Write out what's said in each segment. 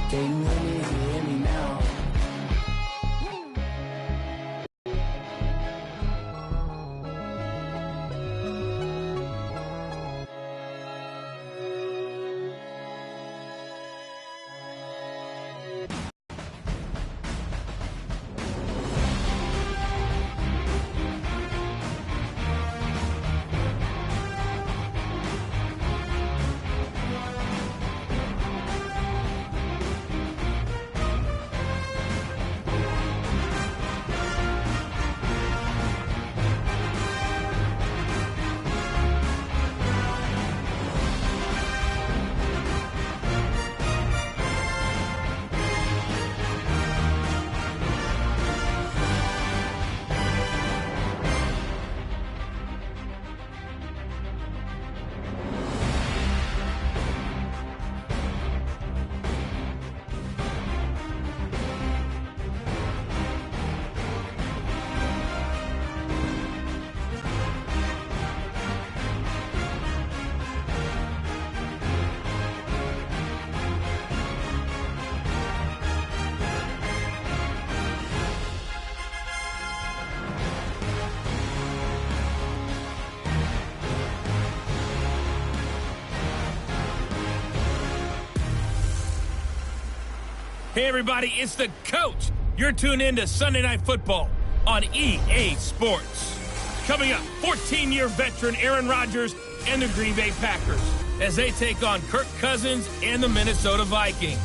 Can you hear me now? Hey, everybody, it's the coach. You're tuned in to Sunday Night Football on EA Sports. Coming up, 14-year veteran Aaron Rodgers and the Green Bay Packers as they take on Kirk Cousins and the Minnesota Vikings.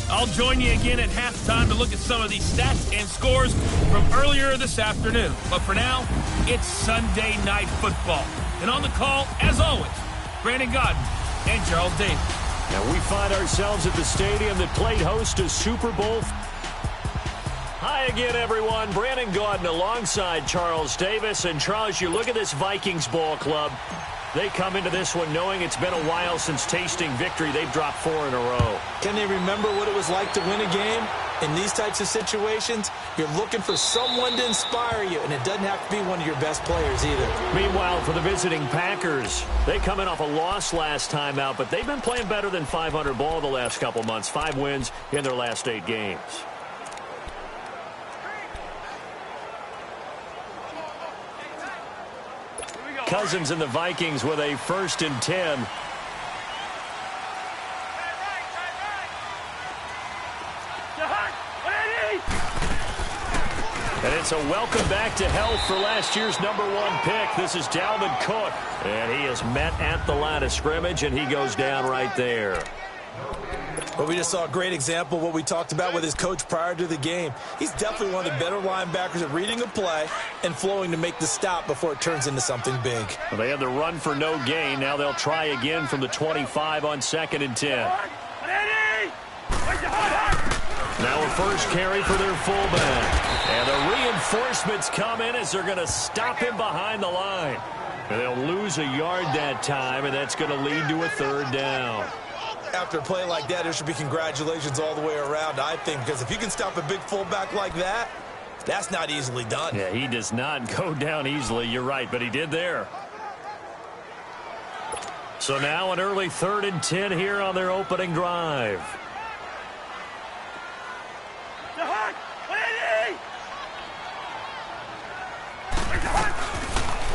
I'll join you again at halftime to look at some of these stats and scores from earlier this afternoon. But for now, it's Sunday Night Football. And on the call, as always, Brandon Godden and Charles Davis. And we find ourselves at the stadium that played host to Super Bowl. Hi again, everyone. Brandon Gaudin alongside Charles Davis. And Charles, you look at this Vikings ball club. They come into this one knowing it's been a while since tasting victory. They've dropped 4 in a row. Can they remember what it was like to win a game? In these types of situations, you're looking for someone to inspire you, and it doesn't have to be one of your best players either. Meanwhile, for the visiting Packers, they come in off a loss last time out, but they've been playing better than 500 ball the last couple months. 5 wins in their last 8 games. Cousins and the Vikings with a 1st and 10. And it's a welcome back to health for last year's #1 pick. This is Dalvin Cook. And he is met at the line of scrimmage, and he goes down right there. Well, we just saw a great example of what we talked about with his coach prior to the game. He's definitely one of the better linebackers at reading a play and flowing to make the stop before it turns into something big. Well, they had the run for no gain. Now they'll try again from the 25 on 2nd and 10. Now a first carry for their fullback. And the reinforcements come in as they're going to stop him behind the line. And they'll lose a yard that time, and that's going to lead to a 3rd down. After a play like that, there should be congratulations all the way around, I think, because if you can stop a big fullback like that, that's not easily done. Yeah, he does not go down easily. You're right, but he did there. So now an early 3rd and 10 here on their opening drive.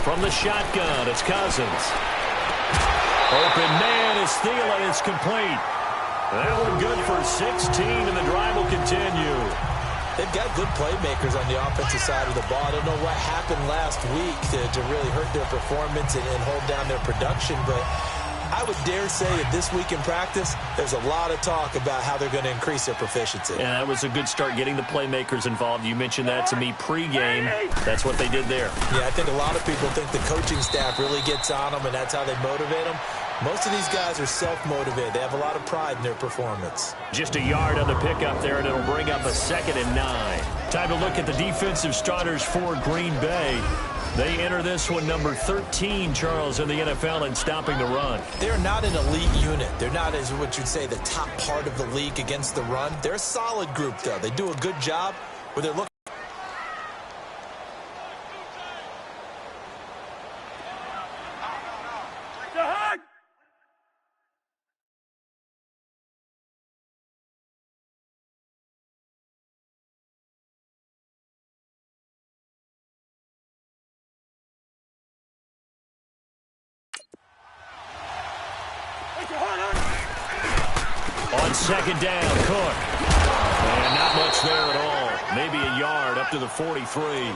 From the shotgun, it's Cousins. Open man is Thielen. It's complete. That one good for 16, and the drive will continue. They've got good playmakers on the offensive side of the ball. I don't know what happened last week to really hurt their performance and hold down their production, but I would dare say that this week in practice, there's a lot of talk about how they're going to increase their proficiency. Yeah, that was a good start getting the playmakers involved. You mentioned that to me pregame. That's what they did there. Yeah, I think a lot of people think the coaching staff really gets on them, and that's how they motivate them. Most of these guys are self-motivated. They have a lot of pride in their performance. Just a yard on the pickup there, and it'll bring up a 2nd and 9. Time to look at the defensive starters for Green Bay. They enter this one number 13, Charles, in the NFL in stopping the run. They're not an elite unit. They're not, as what you'd say, the top part of the league against the run. They're a solid group, though. They do a good job where they're looking. On second down, Cook. And not much there at all. Maybe a yard up to the 43.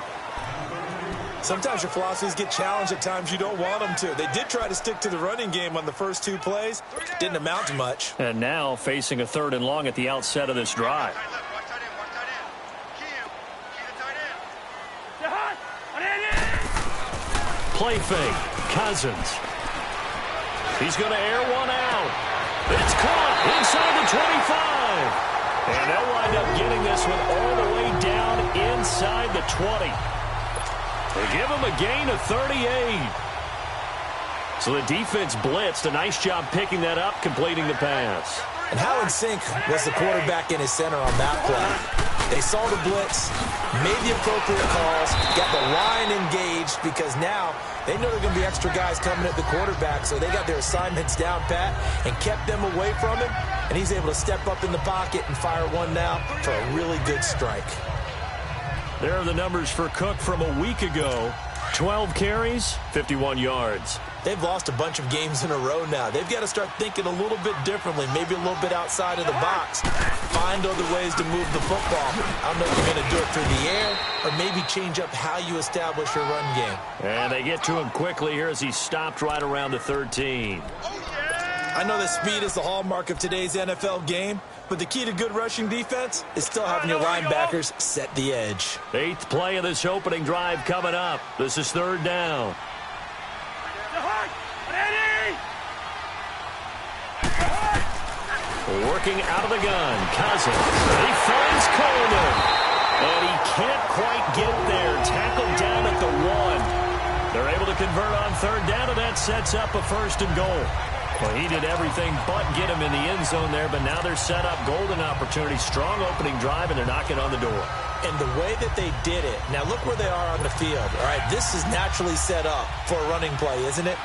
Sometimes your philosophies get challenged at times you don't want them to. They did try to stick to the running game on the first 2 plays. Didn't amount to much. And now facing a 3rd and long at the outset of this drive. Play fake. Cousins. He's going to air one out. It's caught inside the 25. And they'll wind up getting this one all the way down inside the 20. They give him a gain of 38. So the defense blitzed. A nice job picking that up, completing the pass. And how in sync was the quarterback in his center on that play? They saw the blitz, made the appropriate calls, got the line engaged because now they know there are going to be extra guys coming at the quarterback, so they got their assignments down pat and kept them away from him, and he's able to step up in the pocket and fire one now for a really good strike. There are the numbers for Cook from a week ago. 12 carries, 51 yards. They've lost a bunch of games in a row now. They've got to start thinking a little bit differently, maybe a little bit outside of the box. Find other ways to move the football. I don't know if you're going to do it through the air or maybe change up how you establish your run game. And they get to him quickly here as he stopped right around the 13. I know that speed is the hallmark of today's NFL game, but the key to good rushing defense is still having your linebackers set the edge. 8th play of this opening drive coming up. This is 3rd down. Working out of the gun, Cousins. He finds Coleman. And he can't quite get there. Tackled down at the 1. They're able to convert on 3rd down, and that sets up a 1st and goal. Well, he did everything but get him in the end zone there, but now they're set up golden opportunity. Strong opening drive, and they're knocking on the door. And the way that they did it, now look where they are on the field. All right, this is naturally set up for a running play, isn't it?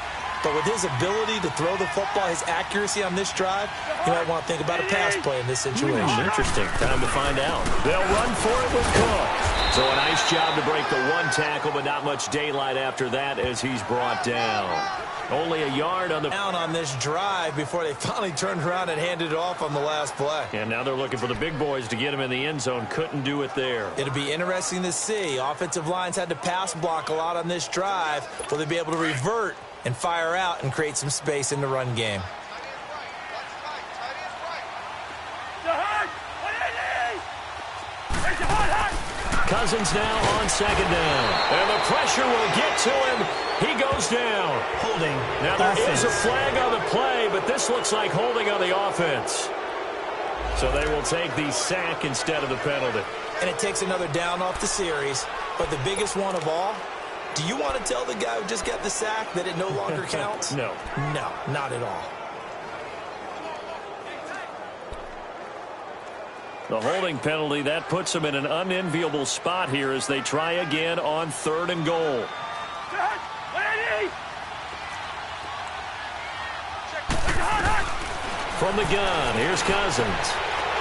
But with his ability to throw the football, his accuracy on this drive, you might want to think about a pass play in this situation. Interesting. Time to find out. They'll run for it with Cook. So a nice job to break the 1 tackle, but not much daylight after that as he's brought down. Only a yard on the down on this drive before they finally turned around and handed it off on the last play. And now they're looking for the big boys to get him in the end zone. Couldn't do it there. It'll be interesting to see. Offensive lines had to pass block a lot on this drive. Will they be able to revert and fire out and create some space in the run game? Cousins now on 2nd down. And the pressure will get to him. He goes down. Holding. Now there is a flag on the play, but this looks like holding on the offense. So they will take the sack instead of the penalty. And it takes another down off the series. But the biggest one of all, do you want to tell the guy who just got the sack that it no longer counts? No. No, not at all. The holding penalty, that puts them in an unenviable spot here as they try again on 3rd and goal. From the gun, here's Cousins.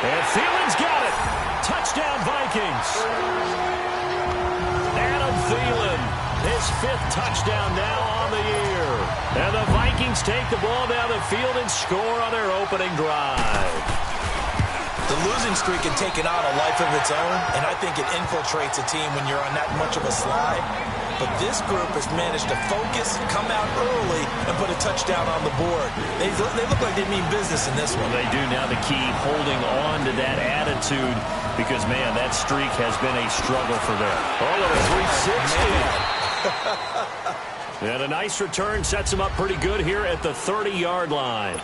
And Thielen's got it. Touchdown, Vikings. Adam Thielen, his 5th touchdown now on the year. And the Vikings take the ball down the field and score on their opening drive. The losing streak had taken on a life of its own, and I think it infiltrates a team when you're on that much of a slide. But this group has managed to focus, come out early, and put a touchdown on the board. They look like they mean business in this one. They do now. The key, holding on to that attitude, because, man, that streak has been a struggle for them. All of a 360. And a nice return sets them up pretty good here at the 30-yard line.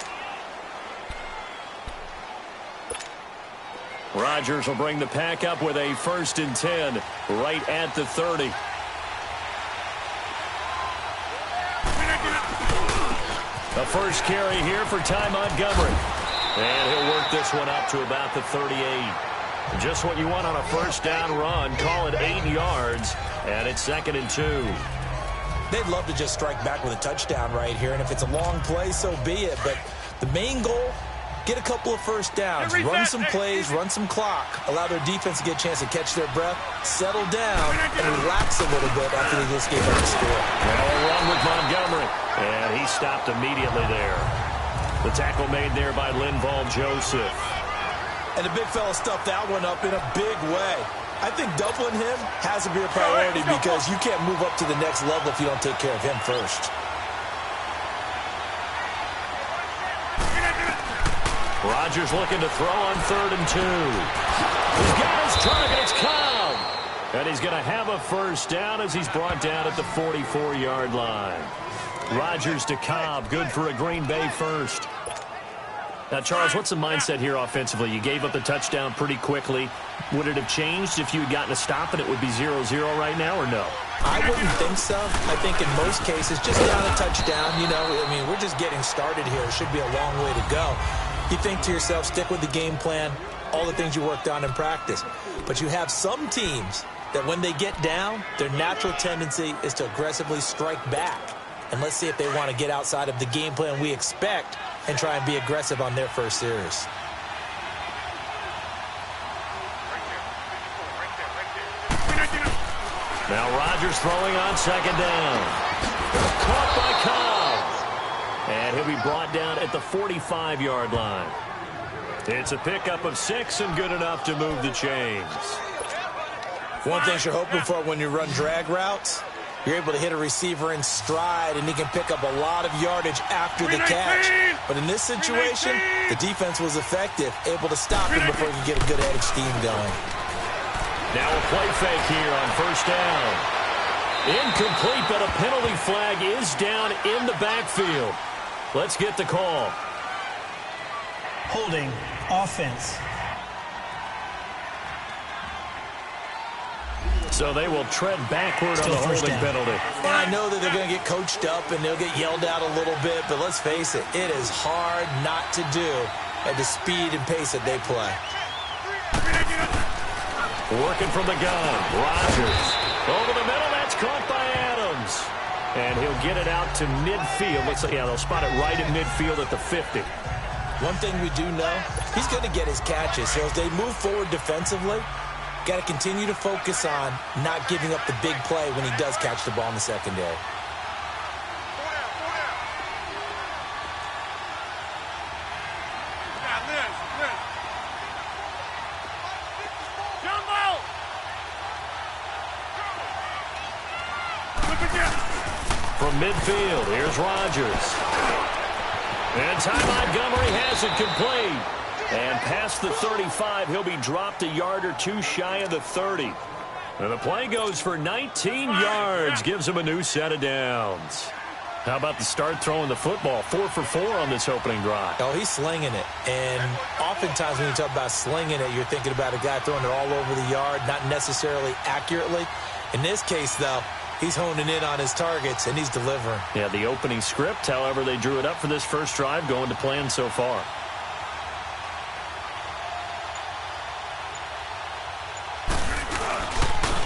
Rodgers will bring the pack up with a 1st and 10 right at the 30. The first carry here for Ty Montgomery. And he'll work this one up to about the 38. Just what you want on a 1st down run. Call it 8 yards. And it's 2nd and 2. They'd love to just strike back with a touchdown right here. And if it's a long play, so be it. But the main goal, get a couple of 1st downs, run some plays, run some clock, allow their defense to get a chance to catch their breath, settle down, and relax a little bit after they just gave up the score. And a run with Montgomery. And he stopped immediately there. The tackle made there by Linval Joseph. And the big fella stuffed that one up in a big way. I think doubling him has to be a priority because you can't move up to the next level if you don't take care of him first. Rodgers looking to throw on 3rd and 2. He's got his target. It's Cobb. And he's going to have a first down as he's brought down at the 44-yard line. Rodgers to Cobb. Good for a Green Bay first. Now, Charles, what's the mindset here offensively? You gave up the touchdown pretty quickly. Would it have changed if you had gotten a stop and it would be 0-0 right now, or no? I wouldn't think so. I think in most cases, just down a touchdown, you know, I mean, we're just getting started here. It should be a long way to go. You think to yourself, stick with the game plan, all the things you worked on in practice. But you have some teams that when they get down, their natural tendency is to aggressively strike back. And let's see if they want to get outside of the game plan we expect and try and be aggressive on their first series. Now Rodgers throwing on 2nd down. Caught by Cobb. And he'll be brought down at the 45-yard line. It's a pickup of 6 and good enough to move the chains. One thing you're hoping for when you run drag routes, you're able to hit a receiver in stride, and he can pick up a lot of yardage after the catch. But in this situation, the defense was effective, able to stop him before he could get a good head of steam going. Now a play fake here on 1st down. Incomplete, but a penalty flag is down in the backfield. Let's get the call. Holding offense. So they will tread backward on the holding penalty. And I know that they're going to get coached up and they'll get yelled out a little bit, but let's face it, it is hard not to do at the speed and pace that they play. Working from the gun. Rodgers. Over the middle. That's caught by Adams. And he'll get it out to midfield. Looks like, yeah, they'll spot it right at midfield at the 50. One thing we do know, he's going to get his catches. So as they move forward defensively, got to continue to focus on not giving up the big play when he does catch the ball in the secondary. From midfield, here's Rodgers. And Ty Montgomery has it complete. And past the 35, he'll be dropped a yard or two shy of the 30. And the play goes for 19 yards, gives him a new set of downs. How about the start throwing the football? 4 for 4 on this opening drive. Oh, he's slinging it. And oftentimes when you talk about slinging it, you're thinking about a guy throwing it all over the yard, not necessarily accurately. In this case, though, he's honing in on his targets, and he's delivering. Yeah, the opening script, however, they drew it up for this first drive, going to plan so far.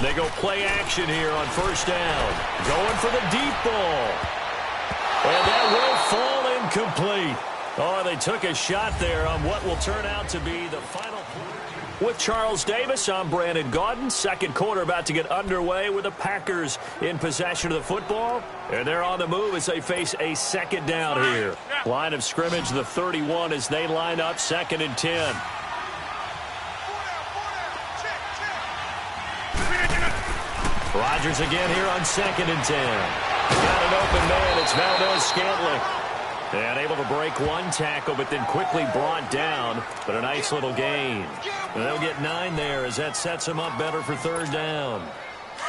They go play action here on 1st down. Going for the deep ball. And that will fall incomplete. Oh, they took a shot there on what will turn out to be the final play. With Charles Davis, I'm Brandon Gaudin. Second quarter about to get underway with the Packers in possession of the football. And they're on the move as they face a 2nd down here. Line of scrimmage, the 31 as they line up 2nd and 10. Rodgers again here on 2nd and 10. Got an open man. It's Valdez-Scantling. And able to break one tackle, but then quickly brought down. But a nice little gain. And they'll get 9 there as that sets them up better for 3rd down.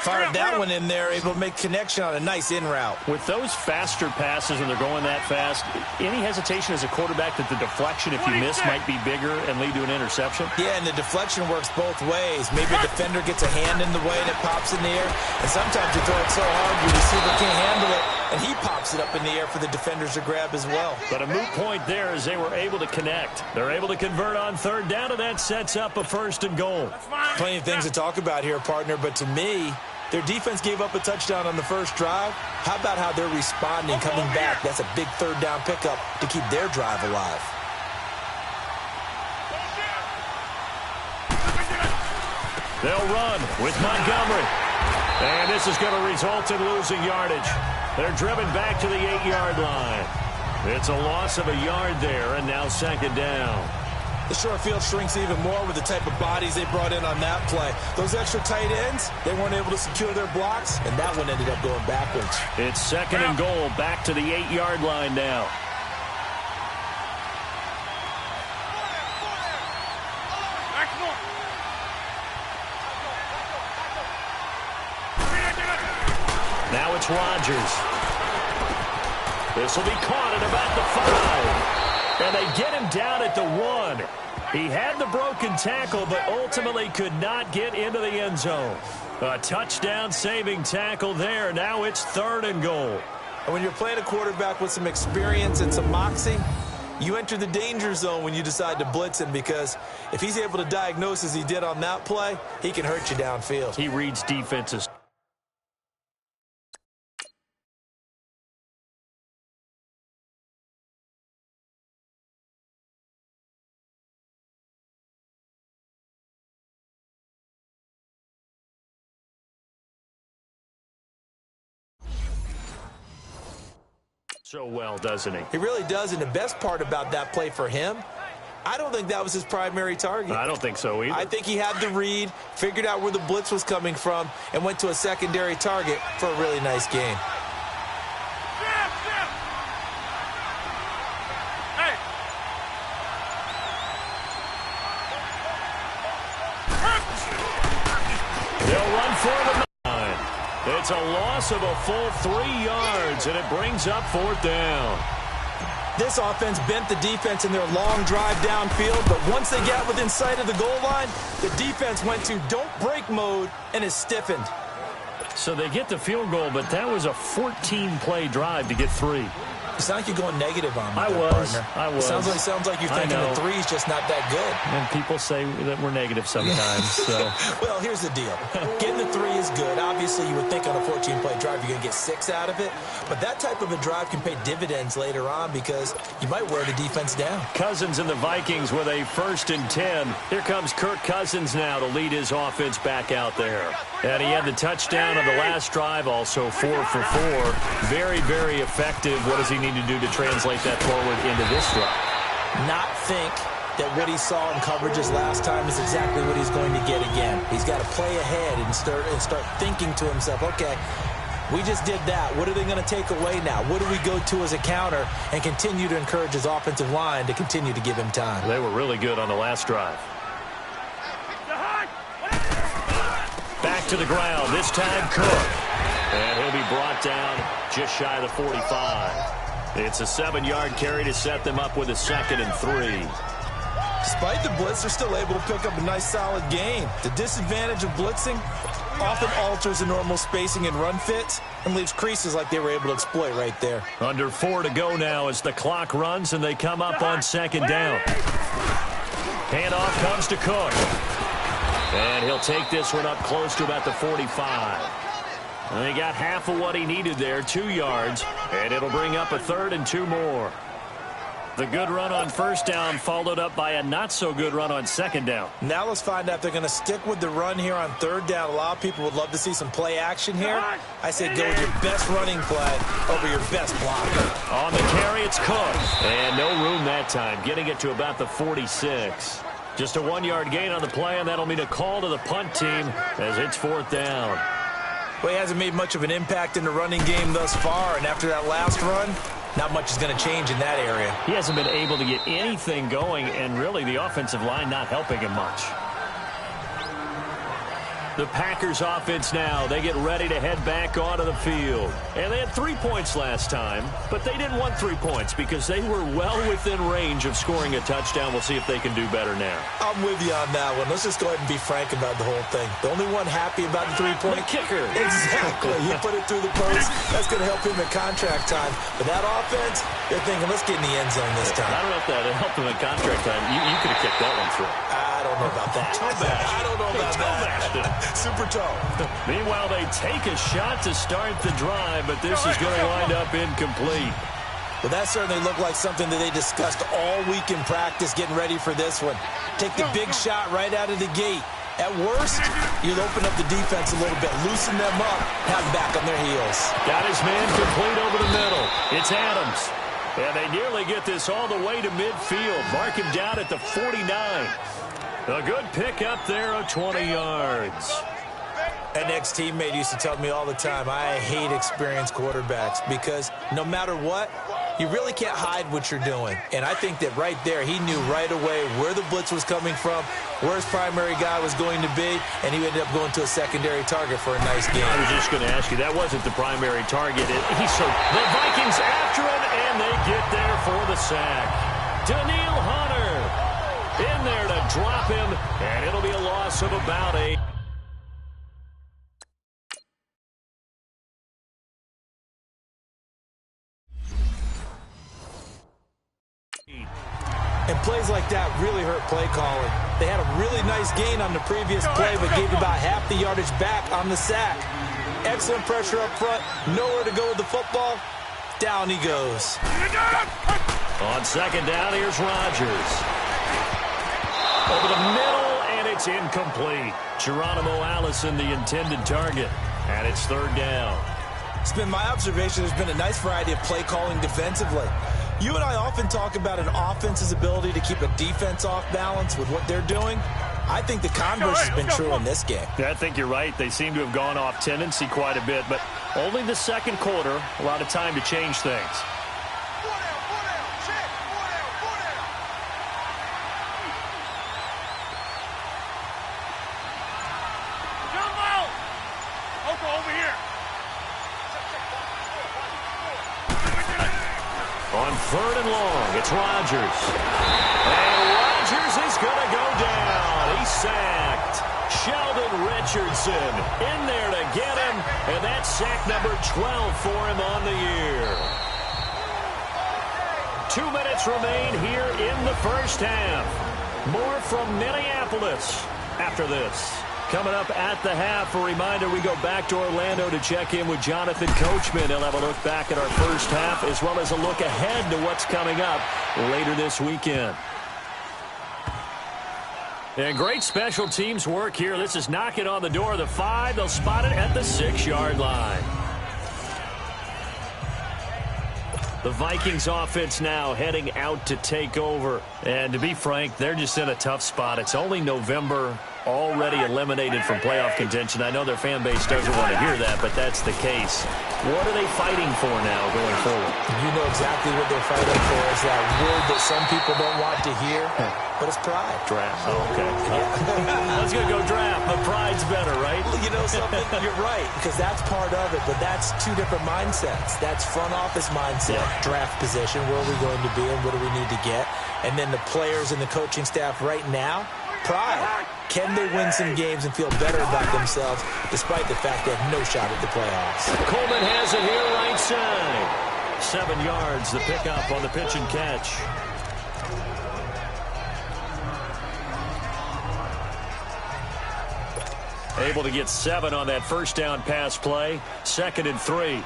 Fired that one in there, able to make connection on a nice in route. With those faster passes when they're going that fast, any hesitation as a quarterback that the deflection, if you miss, might be bigger and lead to an interception? Yeah, and the deflection works both ways. Maybe a defender gets a hand in the way and it pops in the air. And sometimes you throw it so hard your receiver can't handle it, and he pops it up in the air for the defenders to grab as well. But a moot point there as they were able to connect. They're able to convert on 3rd down, and that sets up a 1st and goal. Plenty of things to talk about here, partner, but to me, their defense gave up a touchdown on the first drive. How about how they're responding, coming back? That's a big 3rd down pickup to keep their drive alive. They'll run with Montgomery. And this is going to result in losing yardage. They're driven back to the 8-yard line. It's a loss of a yard there, and now second down. The short field shrinks even more with the type of bodies they brought in on that play. Those extra tight ends, they weren't able to secure their blocks, and that one ended up going backwards. It's second and goal, back to the 8-yard line now. Now it's Rodgers. This will be caught at about the 5. And they get him down at the 1. He had the broken tackle, but ultimately could not get into the end zone. A touchdown-saving tackle there. Now it's third and goal. And when you're playing a quarterback with some experience and some moxie, you enter the danger zone when you decide to blitz him, because if he's able to diagnose as he did on that play, he can hurt you downfield. He reads defenses. So well, doesn't he? He really does, and the best part about that play for him, I don't think that was his primary target. I don't think so either. I think he had the read, figured out where the blitz was coming from, and went to a secondary target for a really nice game. They'll run for the 9. It's a loss of a full 3 yards, and it brings up fourth down. This offense bent the defense in their long drive downfield, but once they got within sight of the goal line, the defense went to don't break mode and is stiffened. So they get the field goal, but that was a 14-play drive to get 3. You sound like you're going negative on me, partner. I was. It sounds like you're thinking the 3's just not that good. And people say that we're negative sometimes. So. Well, here's the deal. Getting the 3 is good. Obviously, you would think on a 14-play drive you're going to get 6 out of it. But that type of a drive can pay dividends later on because you might wear the defense down. Cousins and the Vikings with a 1st and 10. Here comes Kirk Cousins now to lead his offense back out there. And he had the touchdown on the last drive, also 4 for 4. Very, very effective. What does he need to do to translate that forward into this drive? Not think that what he saw in coverages last time is exactly what he's going to get again. He's got to play ahead and start thinking to himself, okay, we just did that. What are they going to take away now? What do we go to as a counter? And continue to encourage his offensive line to continue to give him time. They were really good on the last drive. Back to the ground, this time Cook. And he'll be brought down just shy of the 45. It's a 7-yard carry to set them up with a 2nd and 3. Despite the blitz, they're still able to pick up a nice, solid gain. The disadvantage of blitzing often alters the normal spacing and run fits and leaves creases like they were able to exploit right there. Under 4 to go now as the clock runs and they come up on 2nd down. Handoff comes to Cook. And he'll take this one up close to about the 45. And he got half of what he needed there, 2 yards, and it'll bring up a 3rd and 2 more. The good run on 1st down followed up by a not-so-good run on 2nd down. Now let's find out if they're going to stick with the run here on 3rd down. A lot of people would love to see some play action here. I say go with your best running play over your best blocker. On the carry, it's Cook. And no room that time, getting it to about the 46. Just a 1-yard gain on the play, and that'll mean a call to the punt team as it's 4th down. Well, he hasn't made much of an impact in the running game thus far, and after that last run, not much is going to change in that area. He hasn't been able to get anything going, and really the offensive line not helping him much. The Packers offense now, they get ready to head back onto the field. And they had 3 points last time, but they didn't want 3 points because they were well within range of scoring a touchdown. We'll see if they can do better now. I'm with you on that one. Let's just go ahead and be frank about the whole thing. The only one happy about the 3-point the kicker. Exactly. He put it through the post. That's going to help him in contract time. But that offense, they're thinking, let's get in the end zone this time. I don't know if that helped him in contract time. You could have kicked that one through. I don't know about that. I don't know about that. Super toe. Meanwhile, they take a shot to start the drive, but this is going to wind up incomplete. Well, that certainly looked like something that they discussed all week in practice, getting ready for this one. Take the big shot right out of the gate. At worst, you'll open up the defense a little bit, loosen them up, have them back on their heels. Got his man complete over the middle. It's Adams. And they nearly get this all the way to midfield. Mark him down at the 49. A good pickup there of 20 yards. An ex-teammate used to tell me all the time, I hate experienced quarterbacks because no matter what, you really can't hide what you're doing. And I think that right there, he knew right away where the blitz was coming from, where his primary guy was going to be, and he ended up going to a secondary target for a nice game. I was just going to ask you, that wasn't the primary target. The Vikings after him, and they get there for the sack. Daniil Hunter in there to drop him, and it'll be a loss of about 8. And plays like that really hurt play calling. They had a really nice gain on the previous play, but gave about half the yardage back on the sack. Excellent pressure up front. Nowhere to go with the football. Down he goes. On second down, here's Rodgers. Over the middle, and it's incomplete. Geronimo Allison, the intended target. And it's third down. It's been my observation there's been a nice variety of play calling defensively. You and I often talk about an offense's ability to keep a defense off balance with what they're doing. I think the converse has been true in this game. Yeah, I think you're right. They seem to have gone off tendency quite a bit, but only the second quarter, a lot of time to change things. On third and long, it's Rodgers. And Rodgers is going to go down. He's sacked. Sheldon Richardson in there to get him, and that's sack number 12 for him on the year. 2 minutes remain here in the first half. More from Minneapolis after this. Coming up at the half, a reminder, we go back to Orlando to check in with Jonathan Coachman. He'll have a look back at our first half as well as a look ahead to what's coming up later this weekend. And great special teams work here. This is knocking on the door of the 5. They'll spot it at the 6-yard line. The Vikings offense now heading out to take over. And to be frank, they're just in a tough spot. It's only November, already eliminated from playoff contention. I know their fan base doesn't want to hear that, but that's the case. What are they fighting for now going forward? You know exactly what they're fighting for. Is that word that some people don't want to hear, but it's pride. Draft. Oh, okay. I was going to go draft, but pride's better, right? You know something? You're right, because that's part of it, but that's two different mindsets. That's front office mindset, draft position, where are we going to be and what do we need to get? And then the players and the coaching staff right now, pride. Can they win some games and feel better about themselves despite the fact they have no shot at the playoffs? Coleman has it here right side. 7 yards, the pickup on the pitch and catch. Able to get 7 on that first down pass play. 2nd and 3.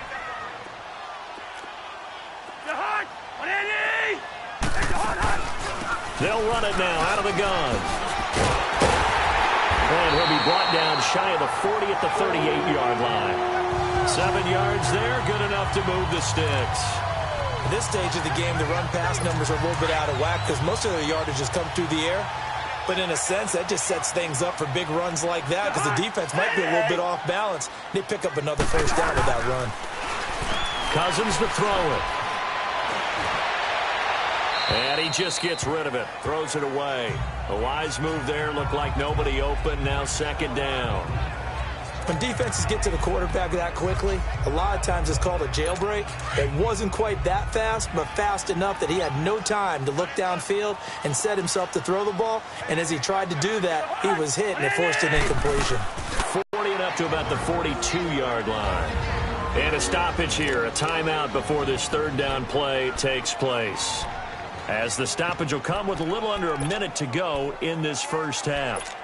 They'll run it now out of the gun. And he'll be brought down shy of the 40 at the 38-yard line. 7 yards there, good enough to move the sticks. At this stage of the game, the run-pass numbers are a little bit out of whack because most of their yardage has come through the air. But in a sense, that just sets things up for big runs like that because the defense might be a little bit off balance. They pick up another first down with that run. Cousins to throw it. And he just gets rid of it. Throws it away. A wise move there. Looked like nobody open. Now 2nd down. When defenses get to the quarterback that quickly, a lot of times it's called a jailbreak. It wasn't quite that fast, but fast enough that he had no time to look downfield and set himself to throw the ball. And as he tried to do that, he was hit and it forced an incompletion. 40 and up to about the 42-yard line. And a stoppage here. A timeout before this 3rd down play takes place. As the stoppage will come with a little under a minute to go in this first half.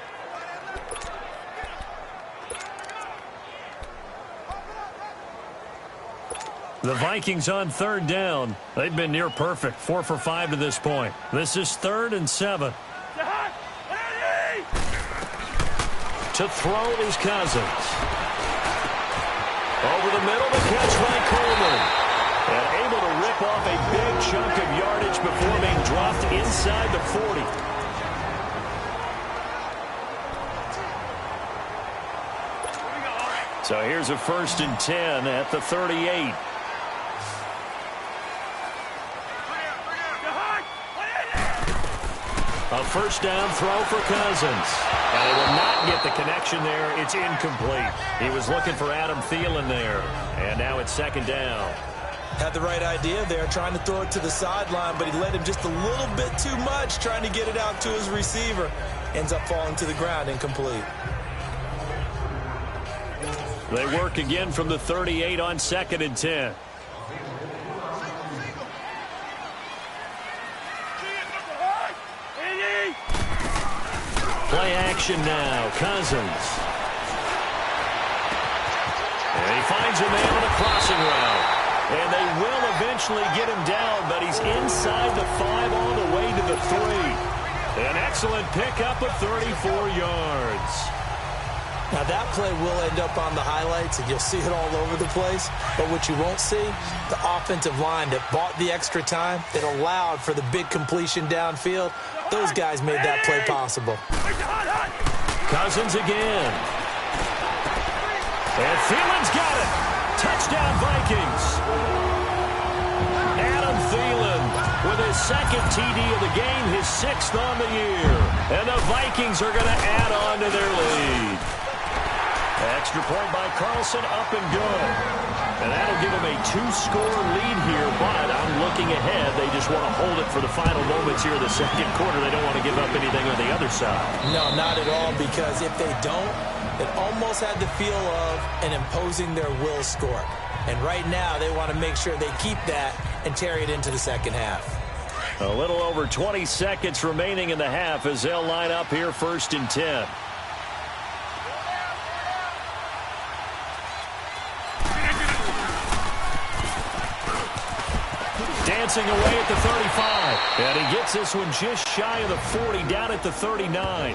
The Vikings on 3rd down. They've been near perfect. 4 for 5 to this point. This is 3rd and 7. To throw is Cousins. Over the middle, the catch by Coleman. And able to rip off a big chunk of yardage before being dropped inside the 40. So here's a 1st and 10 at the 38. A 1st down throw for Cousins. And he will not get the connection there. It's incomplete. He was looking for Adam Thielen there. And now it's 2nd down. Had the right idea there, trying to throw it to the sideline, but he led him just a little bit too much, trying to get it out to his receiver. Ends up falling to the ground, incomplete. They work again from the 38 on 2nd and 10. Play action now. Cousins. And he finds a man on a crossing route. And they will eventually get him down, but he's inside the 5 all the way to the 3. An excellent pickup of 34 yards. Now that play will end up on the highlights, and you'll see it all over the place. But what you won't see, the offensive line that bought the extra time, that allowed for the big completion downfield, those guys made that play possible. Cousins again. And Thielen's got it. Touchdown, Vikings. Adam Thielen with his 2nd TD of the game, his 6th on the year. And the Vikings are going to add on to their lead. Extra point by Carlson, up and good. And that'll give them a 2-score lead here, but I'm looking ahead. They just want to hold it for the final moments here in the 2nd quarter. They don't want to give up anything on the other side. No, not at all, because if they don't, it almost had the feel of an imposing their will score. And right now, they want to make sure they keep that and carry it into the 2nd half. A little over 20 seconds remaining in the half as they'll line up here 1st and 10. Dancing away at the 35. And he gets this one just shy of the 40, down at the 39.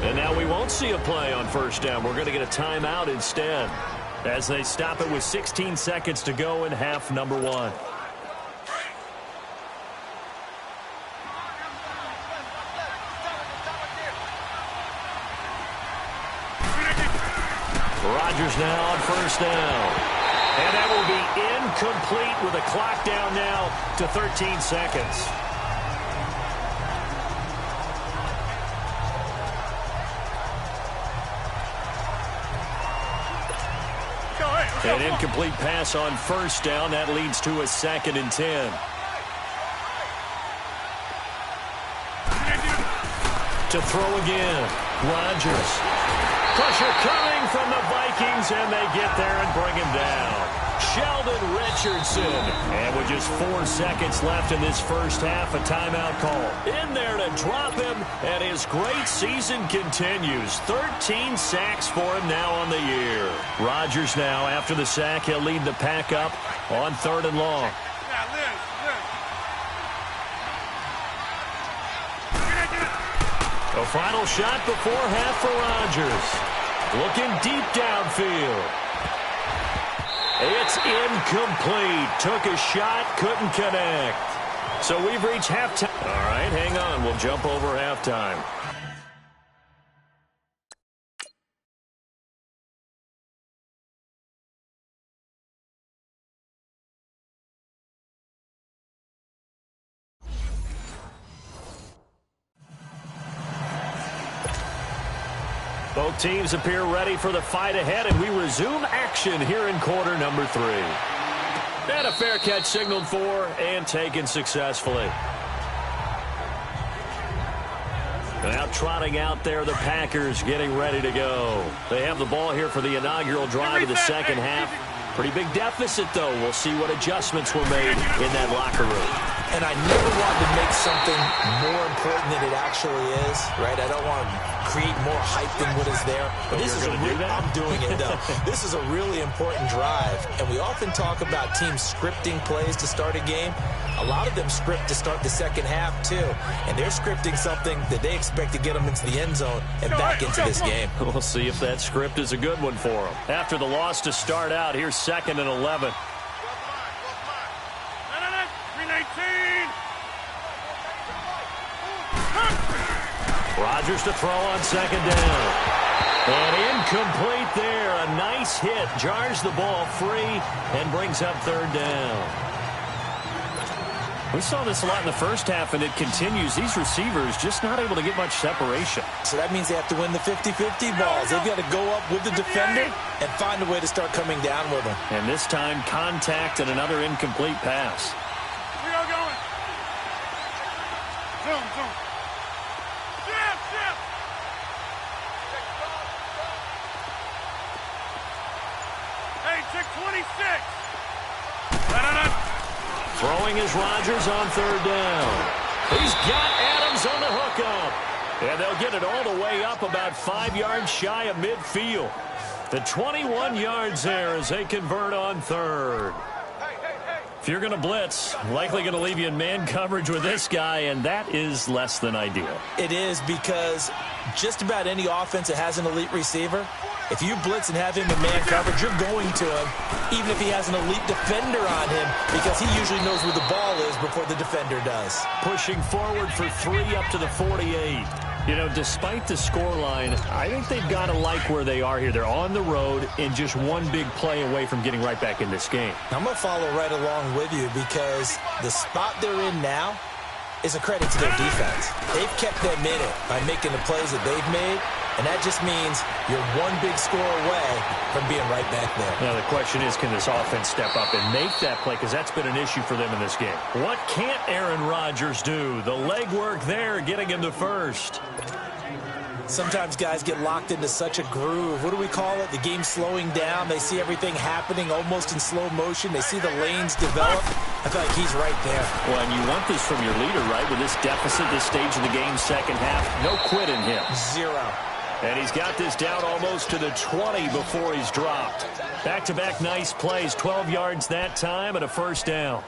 And now we won't see a play on 1st down. We're going to get a timeout instead as they stop it with 16 seconds to go in half number 1. Rodgers now on 1st down. And that will be incomplete with a clock down now to 13 seconds. An incomplete pass on 1st down. That leads to a 2nd and 10. To throw again. Rodgers. Pressure coming from the Vikings, and they get there and bring him down. Sheldon Richardson. And with just 4 seconds left in this 1st half, a timeout call. In there to drop him, and his great season continues. 13 sacks for him now on the year. Rodgers now, after the sack, he'll lead the pack up on 3rd and long. A final shot before half for Rodgers. Looking deep downfield. It's incomplete. Took a shot, couldn't connect. So we've reached halftime. All right, hang on. We'll jump over halftime. Both teams appear ready for the fight ahead, and we resume action here in quarter number 3. And a fair catch signaled for and taken successfully. Now trotting out there, the Packers getting ready to go. They have the ball here for the inaugural drive of the 2nd half. Pretty big deficit, though. We'll see what adjustments were made in that locker room. And I never want to make something more important than it actually is, right? I don't want to create more hype than what is there. But this is I'm doing it, though. This is a really important drive. And we often talk about teams scripting plays to start a game. A lot of them script to start the 2nd half, too. And they're scripting something that they expect to get them into the end zone and back into this game. We'll see if that script is a good one for them. After the loss to start out, here's 2nd and 11. Rodgers to throw on second down. And incomplete there. A nice hit. Jars the ball free and brings up third down. We saw this a lot in the first half, and it continues. These receivers just not able to get much separation. So that means they have to win the 50-50 balls. They've got to go up with the defender and find a way to start coming down with them. And this time, contact and another incomplete pass. We are going. Zoom, zoom. Shift, shift. Hey, check 26. Da-da-da. Throwing is Rodgers on third down. He's got Adams on the hookup. And they'll get it all the way up about 5 yards shy of midfield. The 21 yards there as they convert on third. If you're going to blitz, likely going to leave you in man coverage with this guy, and that is less than ideal. It is, because just about any offense that has an elite receiver, if you blitz and have him in man coverage, you're going to him, even if he has an elite defender on him, because he usually knows where the ball is before the defender does. Pushing forward for 3 up to the 48. You know, despite the scoreline, I think they've got to like where they are here. They're on the road and just one big play away from getting right back in this game. I'm going to follow right along with you, because the spot they're in now is a credit to their defense. They've kept them in it by making the plays that they've made, and that just means you're one big score away from being right back there. Now, the question is, can this offense step up and make that play? Because that's been an issue for them in this game. What can't Aaron Rodgers do? The legwork there, getting him to first. Sometimes guys get locked into such a groove. What do we call it? The game's slowing down. They see everything happening almost in slow motion. They see the lanes develop. I feel like he's right there. Well, and you want this from your leader, right? With this deficit, this stage of the game, second half, no quit in him. 0. And he's got this down almost to the 20 before he's dropped. Back-to-back nice plays, 12 yards that time and a first down.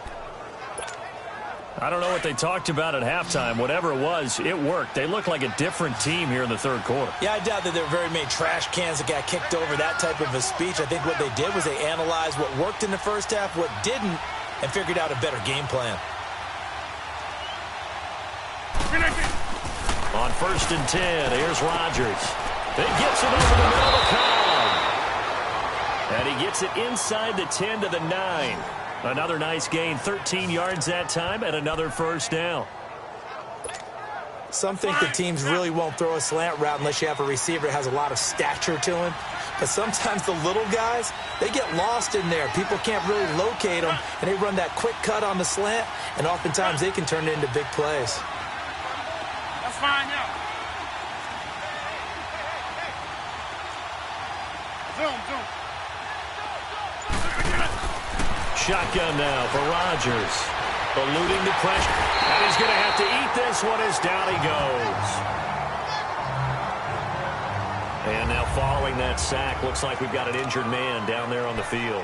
I don't know what they talked about at halftime. Whatever it was, it worked. They look like a different team here in the third quarter. Yeah, I doubt that there were very many trash cans that got kicked over, that type of a speech. I think what they did was they analyzed what worked in the first half, what didn't, and figured out a better game plan. On 1st and 10, here's Rodgers. He gets it over the middle of the column. And he gets it inside the 10 to the 9. Another nice gain, 13 yards that time, and another first down. Some think the teams really won't throw a slant route unless you have a receiver that has a lot of stature to him. But sometimes the little guys, they get lost in there. People can't really locate them, and they run that quick cut on the slant, and oftentimes they can turn it into big plays. That's fine, yeah. Zoom, zoom. Shotgun now for Rodgers. Eluding the pressure. And he's going to have to eat this one as down he goes. And now following that sack, looks like we've got an injured man down there on the field.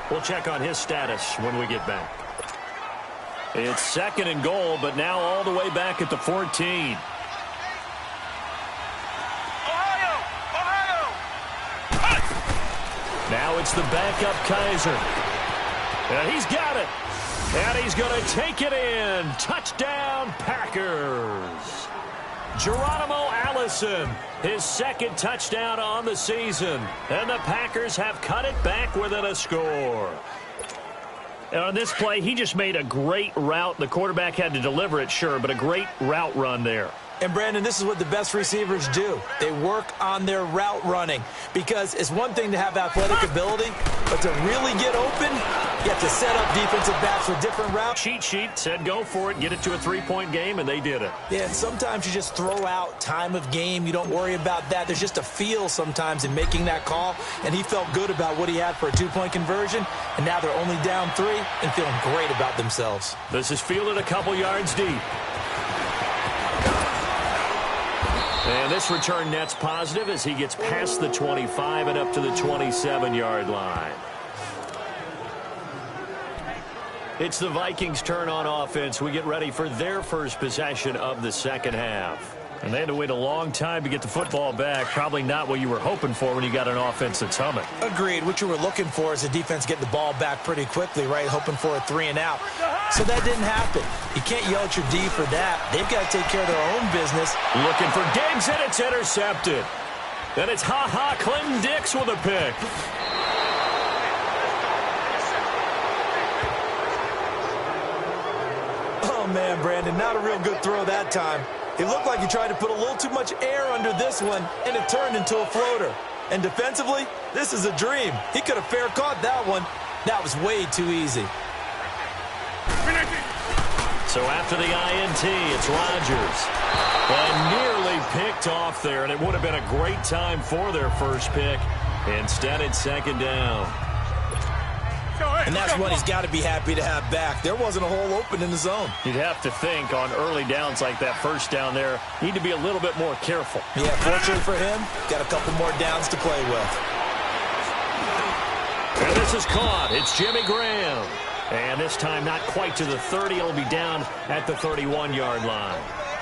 We'll check on his status when we get back. It's 2nd and goal, but now all the way back at the 14. Now it's the backup Kaiser. And he's got it. And he's going to take it in. Touchdown, Packers. Geronimo Allison, his 2nd touchdown on the season. And the Packers have cut it back within a score. And on this play, he just made a great route. The quarterback had to deliver it, sure, but a great route run there. And, Brandon, this is what the best receivers do. They work on their route running, because it's one thing to have athletic ability, but to really get open, you have to set up defensive backs with different routes. Cheat sheet said go for it, get it to a 3-point game, and they did it. Yeah, and sometimes you just throw out time of game. You don't worry about that. There's just a feel sometimes in making that call, and he felt good about what he had for a 2-point conversion, and now they're only down 3 and feeling great about themselves. This is fielded a couple yards deep. And this return net's positive as he gets past the 25 and up to the 27-yard line. It's the Vikings' turn on offense. We get ready for their first possession of the second half. And they had to wait a long time to get the football back. Probably not what you were hoping for when you got an offense that's humming. Agreed. What you were looking for is the defense getting the ball back pretty quickly, right? Hoping for a 3 and out. So that didn't happen. You can't yell at your D for that. They've got to take care of their own business. Looking for Diggs, and it's intercepted. And it's Clinton Dix with a pick. Oh, man, Brandon, not a real good throw that time. It looked like he tried to put a little too much air under this one, and it turned into a floater. And defensively, this is a dream. He could have fair caught that one. That was way too easy. So after the INT, it's Rodgers. And nearly picked off there, and it would have been a great time for their first pick. Instead, it's second down. And that's one he's got to be happy to have back. There wasn't a hole open in the zone. You'd have to think on early downs like that first down there, need to be a little bit more careful. Yeah, fortunately for him, got a couple more downs to play with. And this is caught. It's Jimmy Graham. And this time not quite to the 30. It'll be down at the 31-yard line.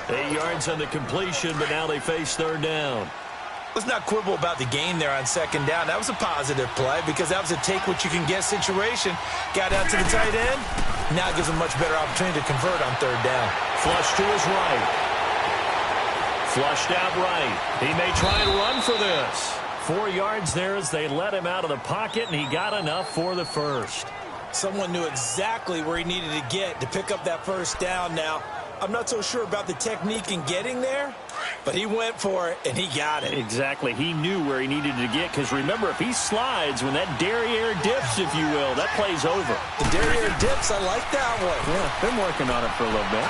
8 yards on the completion, but now they face third down. Let's not quibble about the gain there on second down. That was a positive play because that was a take-what-you-can-get situation. Got out to the tight end. Now gives him a much better opportunity to convert on third down. Flush to his right. Flushed out right. He may try and run for this. 4 yards there as they let him out of the pocket, and he got enough for the first. Someone knew exactly where he needed to get to pick up that first down now. I'm not so sure about the technique in getting there, but he went for it, and he got it. Exactly. He knew where he needed to get, because remember, if he slides, when that derriere dips, if you will, that play's over. The derriere dips, I like that one. Yeah, been working on it for a little bit.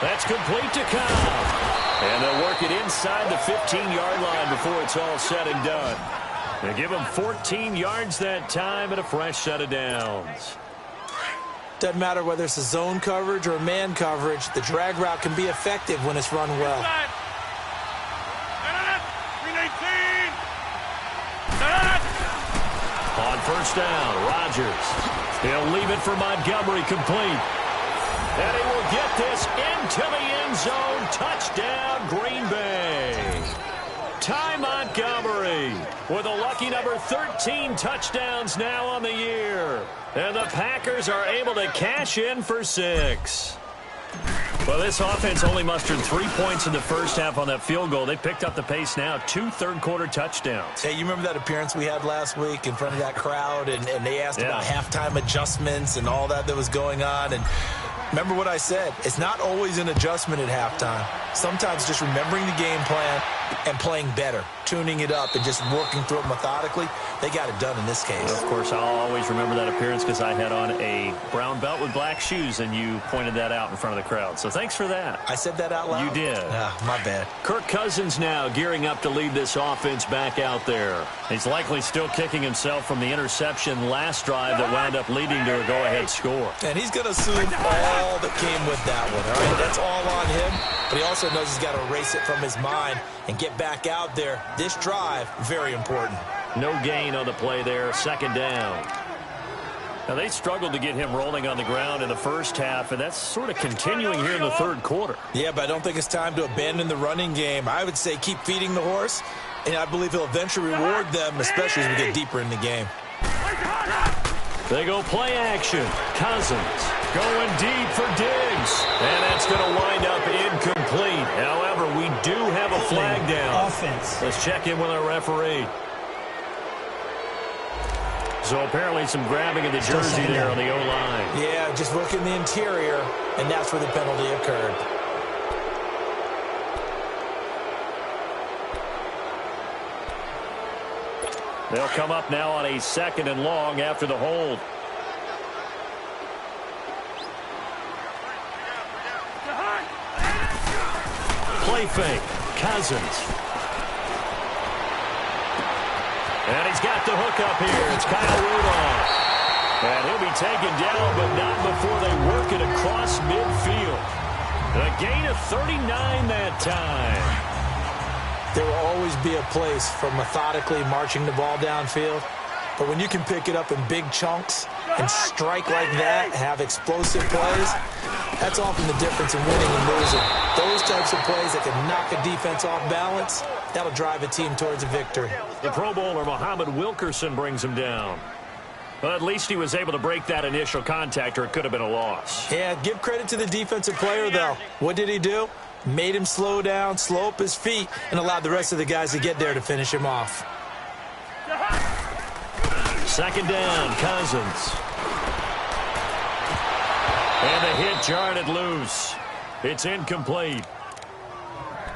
That's complete to Cobb. And they'll work it inside the 15-yard line before it's all said and done. They give him 14 yards that time and a fresh set of downs. Doesn't matter whether it's a zone coverage or man coverage, the drag route can be effective when it's run well. On first down, Rodgers. He'll leave it for Montgomery complete. And he will get this into the end zone. Touchdown, Green Bay. Ty Montgomery with a lucky number 13 touchdowns now on the year. And the Packers are able to cash in for 6. Well, this offense only mustered 3 points in the first half on that field goal. They picked up the pace now, 2 third-quarter touchdowns. Hey, you remember that appearance we had last week in front of that crowd, and they asked about halftime adjustments and all that was going on, and remember what I said. It's not always an adjustment at halftime. Sometimes just remembering the game plan and playing better, tuning it up and just working through it methodically. They got it done in this case. Well, of course, I'll always remember that appearance because I had on a brown belt with black shoes, and you pointed that out in front of the crowd. So thanks for that. I said that out loud? You did. My bad. Kirk Cousins now gearing up to lead this offense back out there. He's likely still kicking himself from the interception last drive that wound up leading to a go-ahead score. And he's going to assume all that came with that one, all right? That's all on him, but he also knows he's got to erase it from his mind and get back out there. This drive, very important. No gain on the play there, second down. Now, they struggled to get him rolling on the ground in the first half, and that's sort of continuing here in the third quarter. Yeah, but I don't think it's time to abandon the running game. I would say keep feeding the horse, and I believe he'll eventually reward them, especially as we get deeper in the game. They go play action. Cousins going deep for Diggs. And that's going to wind up incomplete. However, we do have a flag down. Offense. Let's check in with our referee. So apparently some grabbing of the jersey there on the O-line. Yeah, just look in the interior, and that's where the penalty occurred. They'll come up now on a second and long after the hold. Play fake. Cousins. And he's got the hook up here. It's Kyle Rudolph. And he'll be taken down, but not before they work it across midfield. A gain of 39 that time. There will always be a place for methodically marching the ball downfield. But when you can pick it up in big chunks and strike like that, have explosive plays, that's often the difference in winning and losing. Those types of plays that can knock a defense off balance, that'll drive a team towards a victory. The Pro Bowler, Muhammad Wilkerson, brings him down. But at least he was able to break that initial contact, or it could have been a loss. Yeah, give credit to the defensive player, though. What did he do? Made him slow down, slow up his feet, and allowed the rest of the guys to get there to finish him off. Second down, Cousins. And the hit jarred it loose. It's incomplete.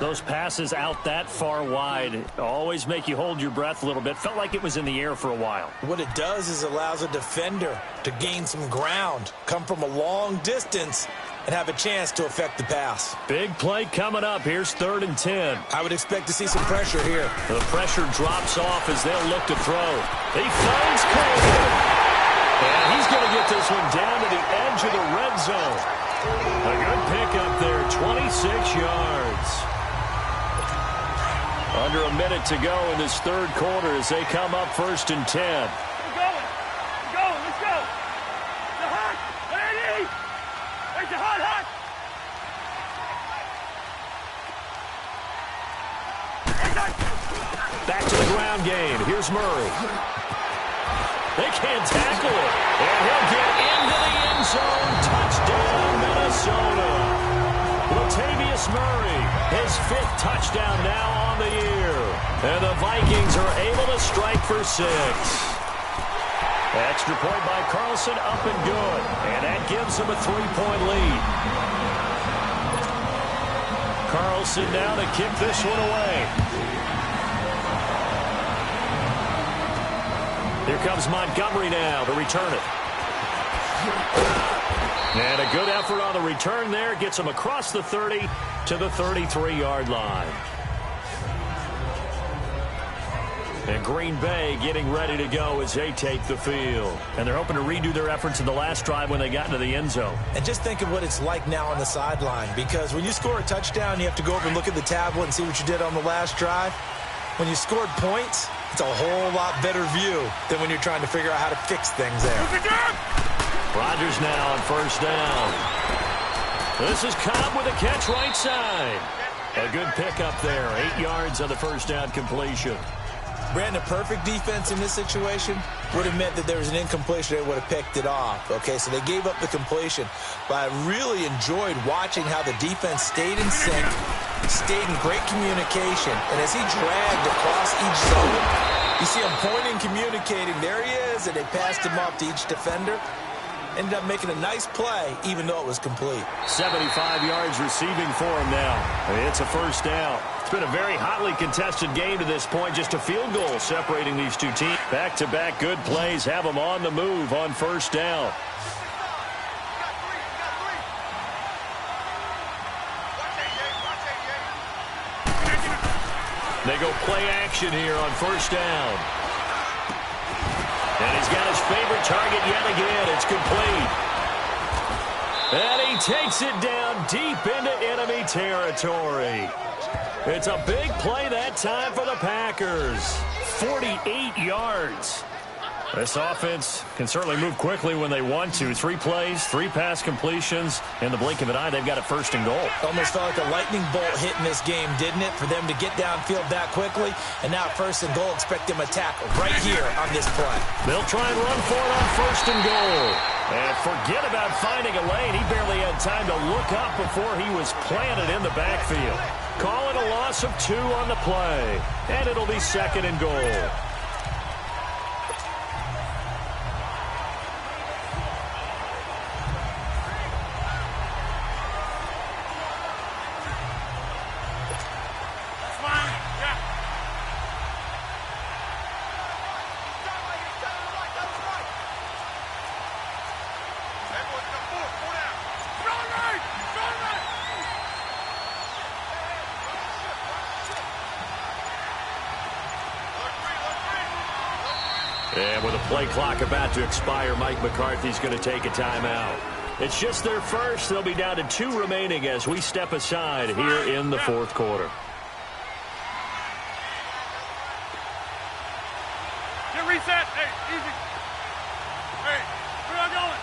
Those passes out that far wide always make you hold your breath a little bit. Felt like it was in the air for a while. What it does is allows a defender to gain some ground, come from a long distance, and have a chance to affect the pass. Big play coming up. Here's 3rd and 10. I would expect to see some pressure here. The pressure drops off as they'll look to throw. He finds Coleman. And he's going to get this one down to the edge of the red zone. A good pickup there, 26 yards. Under a minute to go in this 3rd quarter as they come up 1st and 10. We're going. Let's go. The hot. Lady. There's the hot. Back to the ground game. Here's Murray. They can't tackle it. And he'll get into the end zone. Touchdown, Minnesota. Latavius Murray, his 5th touchdown now on the year. And the Vikings are able to strike for 6. Extra point by Carlson, up and good. And that gives them a 3-point lead. Carlson now to kick this one away. Here comes Montgomery now to return it. And a good effort on the return there. Gets him across the 30 to the 33-yard line. And Green Bay getting ready to go as they take the field. And they're hoping to redo their efforts in the last drive when they got into the end zone. And just think of what it's like now on the sideline. Because when you score a touchdown, you have to go over and look at the tablet and see what you did on the last drive. When you scored points, it's a whole lot better view than when you're trying to figure out how to fix things there. Rodgers now on 1st down. This is Cobb with a catch right side. A good pickup there. 8 yards on the 1st down completion. Brandon, perfect defense in this situation would have meant that there was an incompletion. They would have picked it off. Okay, so they gave up the completion. But I really enjoyed watching how the defense stayed in sync, stayed in great communication. And as he dragged across each zone, you see him pointing, communicating. There he is, and they passed him off to each defender. Ended up making a nice play, even though it was complete. 75 yards receiving for him now. It's a 1st down. It's been a very hotly contested game to this point. Just a field goal separating these two teams. Back-to-back good plays have them on the move on 1st down. They go play action here on 1st down. And he's got his favorite target yet again. It's complete. And he takes it down deep into enemy territory. It's a big play that time for the Packers. 48 yards. This offense can certainly move quickly when they want to. 3 plays, 3 pass completions. In the blink of an eye, they've got it 1st and goal. Almost felt like a lightning bolt hit in this game, didn't it? For them to get downfield that quickly. And now 1st and goal, expect them to tackle right here on this play. They'll try and run for it on 1st and goal. And forget about finding a lane. He barely had time to look up before he was planted in the backfield. Call it a loss of 2 on the play. And it'll be 2nd and goal. And with a play clock about to expire, Mike McCarthy's going to take a timeout. It's just their first. They'll be down to 2 remaining as we step aside here in the 4th quarter. Get reset. Hey, easy. Hey, where are you going?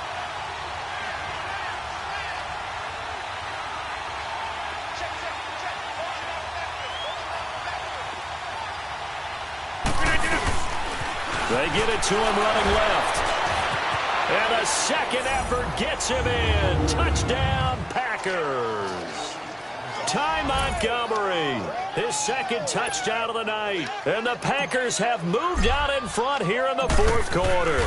They get it to him running left. And the second effort gets him in. Touchdown, Packers. Ty Montgomery, his second touchdown of the night. And the Packers have moved out in front here in the fourth quarter.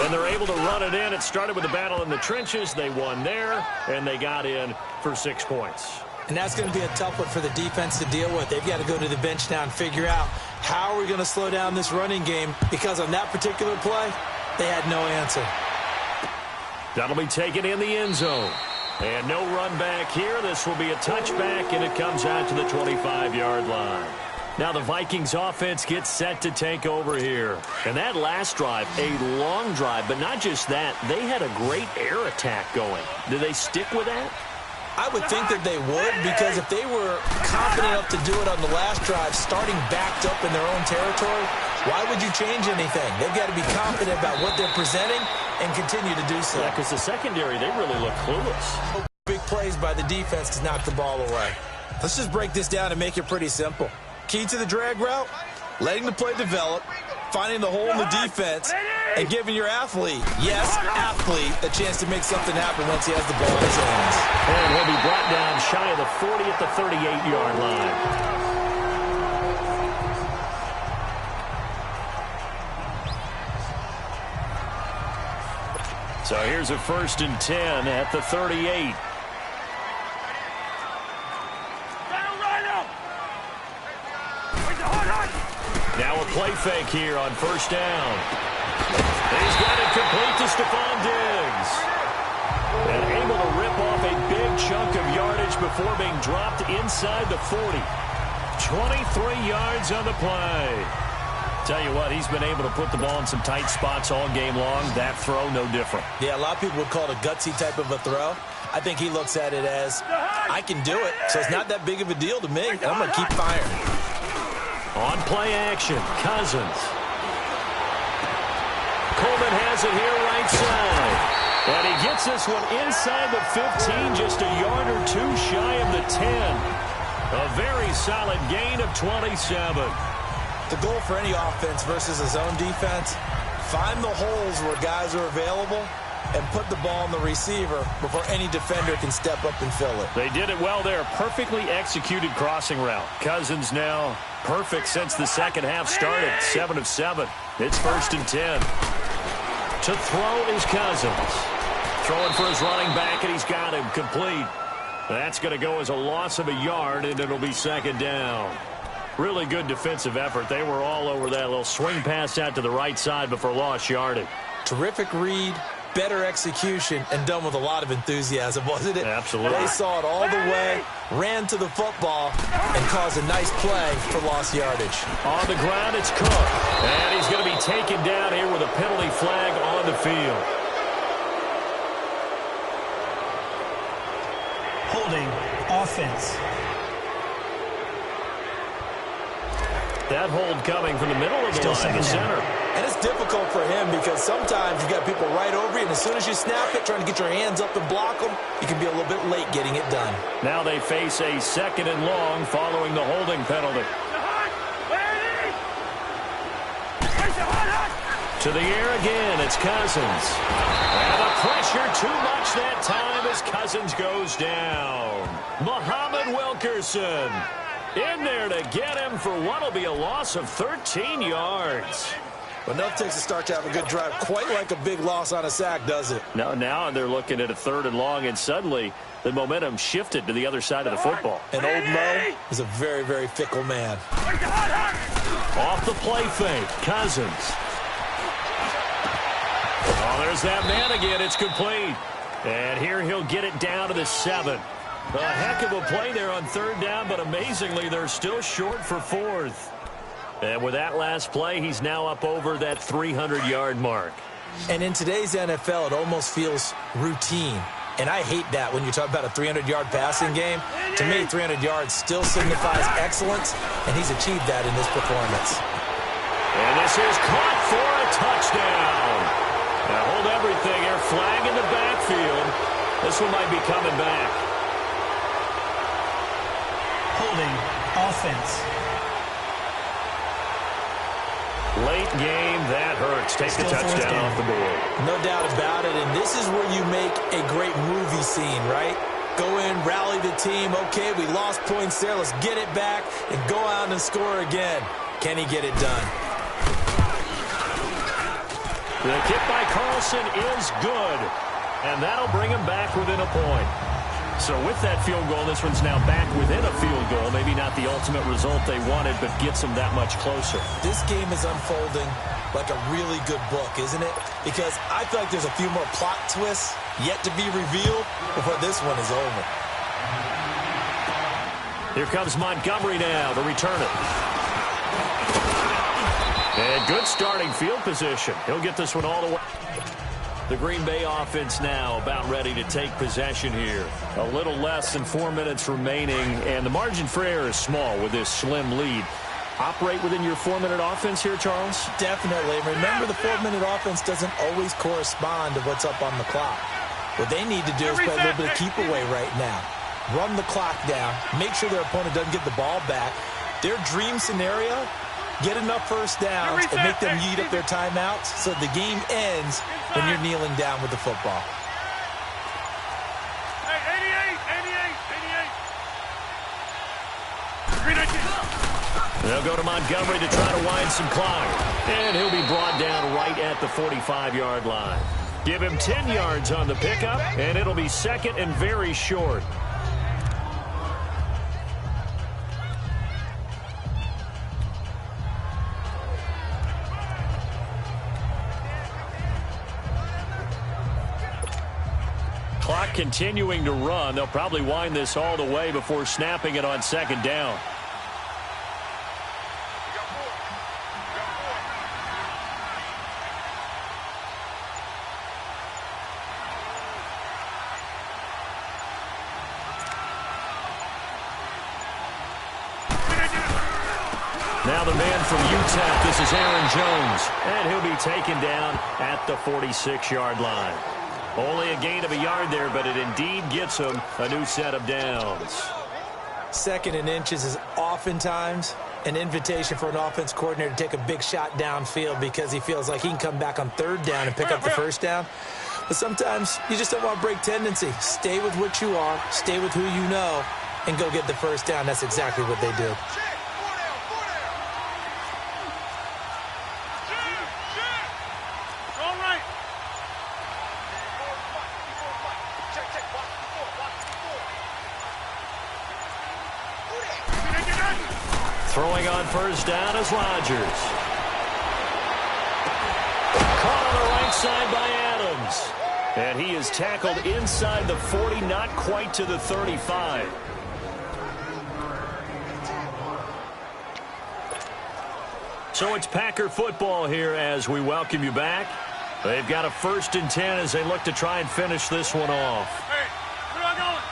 And they're able to run it in. It started with a battle in the trenches. They won there, and they got in for 6 points. And that's going to be a tough one for the defense to deal with. They've got to go to the bench now and figure out how are we going to slow down this running game, because on that particular play, they had no answer. That'll be taken in the end zone. And no run back here. This will be a touchback, and it comes out to the 25-yard line. Now the Vikings offense gets set to take over here. And that last drive, a long drive, but not just that. They had a great air attack going. Do they stick with that? I would think that they would, because if they were confident enough to do it on the last drive, starting backed up in their own territory, why would you change anything? They've got to be confident about what they're presenting and continue to do so. Yeah, because the secondary, they really look clueless. Big plays by the defense to knock the ball away. Let's just break this down and make it pretty simple. Key to the drag route, letting the play develop, finding the hole in the defense, and giving your athlete, yes, athlete, a chance to make something happen once he has the ball in his hands. And he'll be brought down shy of the 40 at the 38-yard line. So here's a 1st and 10 at the 38. Now a play fake here on 1st down. He's got it complete to Stephon Diggs. And able to rip off a big chunk of yardage before being dropped inside the 40. 23 yards on the play. Tell you what, he's been able to put the ball in some tight spots all game long. That throw, no different. Yeah, a lot of people would call it a gutsy type of a throw. I think he looks at it as, I can do it, so it's not that big of a deal to me. I'm going to keep firing. On play action, Cousins. Coleman has it here right side. And he gets this one inside the 15, just a yard or two shy of the 10. A very solid gain of 27. The goal for any offense versus a zone defense, find the holes where guys are available and put the ball on the receiver before any defender can step up and fill it. They did it well there. Perfectly executed crossing route. Cousins now perfect since the second half started. 7 of 7. It's 1st and 10. To throw is Cousins. Throwing for his running back, and he's got him complete. That's going to go as a loss of a yard, and it'll be 2nd down. Really good defensive effort. They were all over that little swing pass out to the right side before lost yardage. Terrific read, better execution, and done with a lot of enthusiasm, wasn't it? Absolutely. They saw it all the way, ran to the football, and caused a nice play for lost yardage. On the ground, it's Cook. And he's going to be taken down here with a penalty flag on the field. Holding offense. That hold coming from the middle of the line, the center. And it's difficult for him because sometimes you got people right over you, and as soon as you snap it, trying to get your hands up and block them, you can be a little bit late getting it done. Now they face a 2nd and long following the holding penalty. To the air again, it's Cousins. And the pressure too much that time as Cousins goes down. Muhammad Wilkerson in there to get him for what will be a loss of 13 yards. But enough takes a start to have a good drive. Quite like a big loss on a sack, does it? No, now they're looking at a 3rd and long, and suddenly the momentum shifted to the other side of the football. And old Mo is a very, very fickle man. Off the play fake, Cousins. Oh, there's that man again. It's complete. And here he'll get it down to the 7. A heck of a play there on 3rd down, but amazingly, they're still short for 4th. And with that last play, he's now up over that 300-yard mark. And in today's NFL, it almost feels routine. And I hate that when you talk about a 300-yard passing game. To me, 300 yards still signifies excellence, and he's achieved that in this performance. And this is caught for a touchdown. Now hold everything here. Flag in the backfield. This one might be coming back. Holding offense. Late game, that hurts. Take the touchdown off the board. No doubt about it, and this is where you make a great movie scene, right? Go in, rally the team. Okay, we lost points there. Let's get it back and go out and score again. Can he get it done? The kick by Carlson is good, and that'll bring him back within a point. So with that field goal, this one's now back within a field goal. Maybe not the ultimate result they wanted, but gets them that much closer. This game is unfolding like a really good book, isn't it? Because I feel like there's a few more plot twists yet to be revealed before this one is over. Here comes Montgomery now to return it. And good starting field position. He'll get this one all the way. The Green Bay offense now about ready to take possession here. A little less than 4 minutes remaining, and the margin for error is small with this slim lead. Operate within your 4-minute offense here, Charles? Definitely. Remember, the 4-minute offense doesn't always correspond to what's up on the clock. What they need to do is play a little bit of keep away right now. Run the clock down. Make sure their opponent doesn't get the ball back. Their dream scenario, get enough first downs and make them eat up their timeouts so the game ends when you're kneeling down with the football. They'll go to Montgomery to try to wind some clock. And he'll be brought down right at the 45-yard line. Give him 10 yards on the pickup, and it'll be second and very short. Clock continuing to run. They'll probably wind this all the way before snapping it on second down. Now the man from UTEP, this is Aaron Jones, and he'll be taken down at the 46-yard line. Only a gain of a yard there, but it indeed gets him a new set of downs. 2nd and inches is oftentimes an invitation for an offense coordinator to take a big shot downfield because he feels like he can come back on 3rd down and pick up the 1st down. But sometimes you just don't want to break tendency. Stay with what you are, stay with who you know, and go get the 1st down. That's exactly what they did. Throwing on 1st down is Rodgers. Caught on the right side by Adams. And he is tackled inside the 40, not quite to the 35. So it's Packer football here as we welcome you back. They've got a 1st and 10 as they look to try and finish this one off. Hey, where am I going?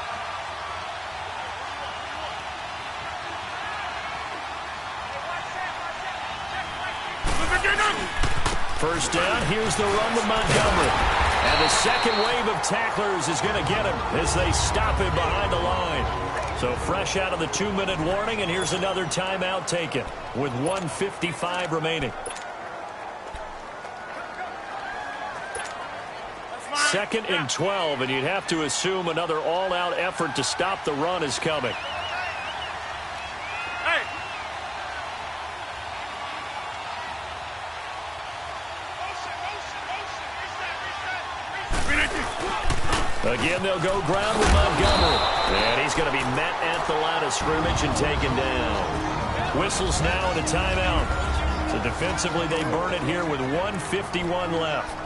1st down, here's the run with Montgomery. And the second wave of tacklers is going to get him as they stop him behind the line. So fresh out of the 2-minute warning, and here's another timeout taken with 1:55 remaining. 2nd and 12, and you'd have to assume another all-out effort to stop the run is coming. Again, they'll go ground with Montgomery. And he's going to be met at the line of scrimmage and taken down. Whistles now and a timeout. So defensively, they burn it here with 1:51 left.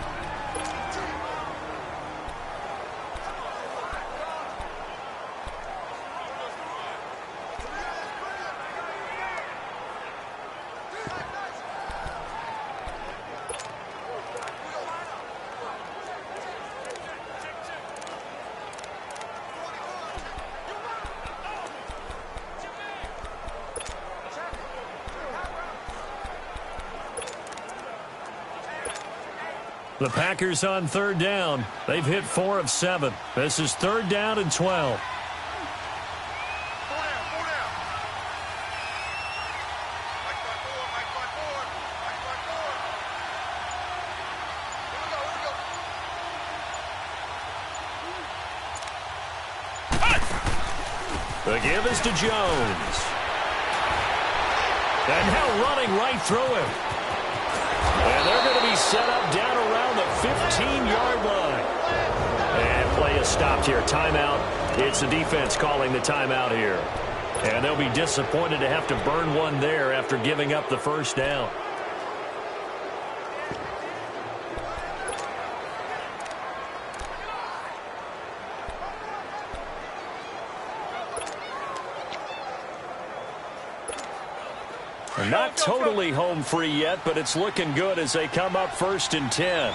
The Packers on 3rd down. They've hit 4 of 7. This is 3rd down and 12. The give is to Jones. And now running right through him. And they're going to be set up down around the 15-yard line. And play is stopped here. Timeout. It's the defense calling the timeout here. And they'll be disappointed to have to burn one there after giving up the first down. Not totally home free yet, but it's looking good as they come up 1st and 10.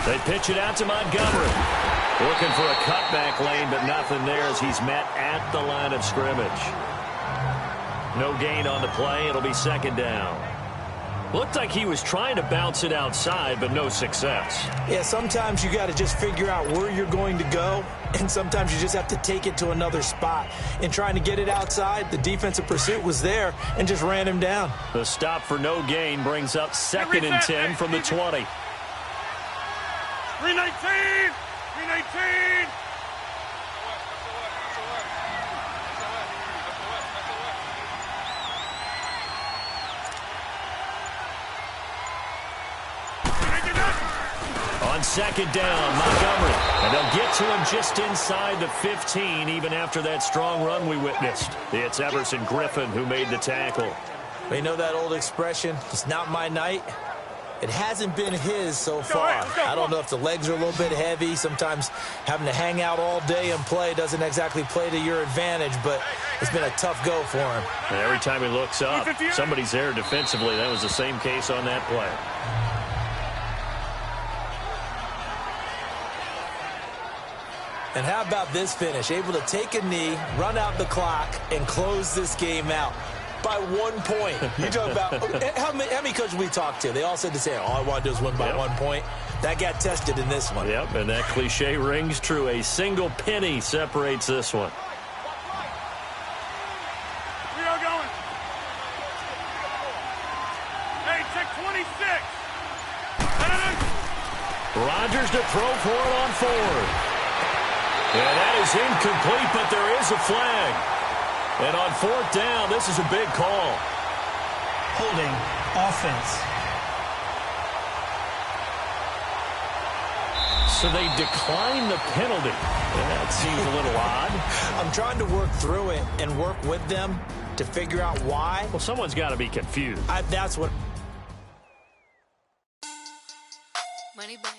They pitch it out to Montgomery. Looking for a cutback lane, but nothing there as he's met at the line of scrimmage. No gain on the play. It'll be 2nd down. Looked like he was trying to bounce it outside, but no success. Yeah, sometimes you got to just figure out where you're going to go, and sometimes you just have to take it to another spot. In trying to get it outside, the defensive pursuit was there and just ran him down. The stop for no gain brings up 2nd and 10 from the 20. 319! 319! On 2nd down, Montgomery. And they'll get to him just inside the 15, even after that strong run we witnessed. It's Everson Griffin who made the tackle. You know that old expression, it's not my night? It hasn't been his so far. I don't know if the legs are a little bit heavy. Sometimes having to hang out all day and play doesn't exactly play to your advantage, but it's been a tough go for him. And every time he looks up, somebody's there defensively. That was the same case on that play. And how about this finish? Able to take a knee, run out the clock, and close this game out by 1 point. You talk about how many coaches we talked to? They all said the same. All I want to do is win by 1 point. That got tested in this one. Yep, and that cliche rings true. A single penny separates this one. We are going. Hey, check 26. Rodgers to throw for it on 4th. Yeah, that is incomplete, but there is a flag. And on 4th down, this is a big call. Holding offense. So they decline the penalty. That seems a little odd. I'm trying to work through it and work with them to figure out why. Well, someone's got to be confused. That's what. Money back.